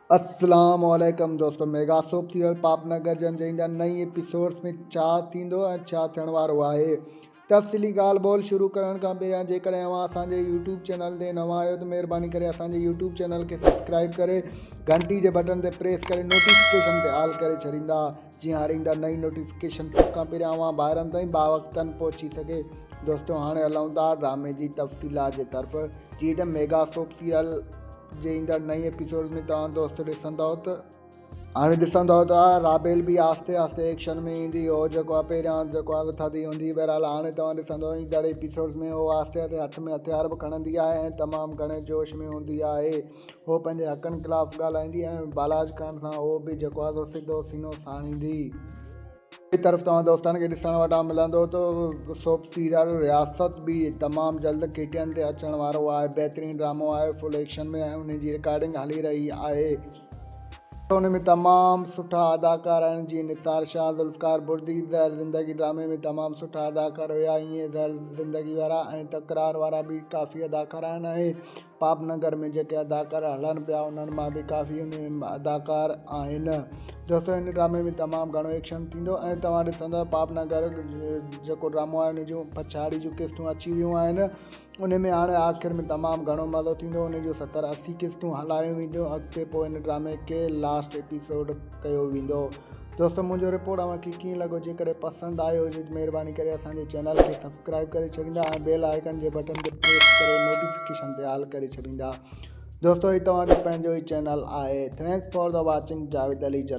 अस्सलाम वालेकुम दोस्तों। मेगा सोप सीरियल पापनगर जन जंहिंजा नई एपिसोड्स में छा थींदो ऐं छा थियण वारो आहे। तफ़सीली ॻाल्हि ॿोल शुरू करण खां पहिरियां जेकॾहिं अव्हां असांजे यूट्यूब चैनल ते नवां आहियो त महिरबानी करे असांजे यूट्यूब चैनल खे सब्सक्राइब करे घंटी जे बटन ते प्रेस करे नोटिफिकेशन ते ऑल करे छॾींदा, जीअं हर ईंदा नई नोटिफिकेशन सभ खां पहिरियां अव्हां ॿाहिरनि ताईं बावक़्तनि पहुची सघे। दोस्तों हाणे हलूं था ड्रामे जी तफ़सीलात जे तरफ़। जीअं त मेगा सोप सीरियल जे ईंदड़ नई एपिसोड में तव्हां दोस्त ॾिसंदव त राबेल भी आस्ते आस्ते एक्शन में ईंदी हो, जेको आहे पहिरियां जेको आहे थधी हूंदी। बहरहाल हाणे तव्हां ॾिसंदव ईंदड़ एपिसोड्स में हो आस्ते आस्ते हथ में हथियार बि खणंदी आहे ऐं तमामु घणे जोश में हूंदी आहे। हो पंहिंजे हक़नि ख़िलाफ़ु ॻाल्हाईंदी ऐं बालाज खान सां हो बि जेको आहे सिधो सीनो साणींदी। एक तरफ़ तव्हां दोस्तनि खे ॾिसण वटां मिलंदो त सोप सीरियल रियासत भी तमामु जल्द KTN ते अचण वारो आहे। बहितरीनु ड्रामो आहे, फुल एक्शन में, ऐं उन जी रिकॉर्डिंग हली रही आहे। उन में तमामु सुठा अदाकार आहिनि, जीअं निसार शाह, ज़ुल्फ़कार बुर्दी। ज़हर ज़िंदगी ड्रामे में तमामु सुठा अदाकार हुया, ईअं ज़हर ज़िंदगी वारा ऐं तकरार वारा भी काफ़ी अदाकार आहिनि। ऐं पापनगर में जेके अदाकार हलनि पिया उन्हनि मां भी काफ़ी उन अदाकार आहिनि। दोस्तों इन ड्रामे में तमामु घणो एक्शन थींदो ऐं तव्हां ॾिसंदव पापनगर जेको ड्रामो आहे उन जूं पछाड़ी जूं क़िस्तूं अची वियूं आहिनि। उन में हाणे आख़िर में तमामु घणो मज़ो थींदो। उन जूं 70-80 क़िस्तूं हलायूं वेंदियूं, अॻिते पोइ इन ड्रामे खे लास्ट एपिसोड कयो वेंदो। दोस्तों मुंहिंजो रिपोर्ट अव्हांखे कीअं लॻो? जेकॾहिं पसंदि आयो हुजे त महिरबानी करे असांजे चैनल खे सब्सक्राइब करे छॾींदा ऐं बेल आइकन जे बटन ते प्रेस करे नोटिफिकेशन ते ऑल करे छॾींदा। दोस्तों ही तव्हांजो पंहिंजो ई चैनल आहे। Thanks for the watching. Javed Ali Jalal.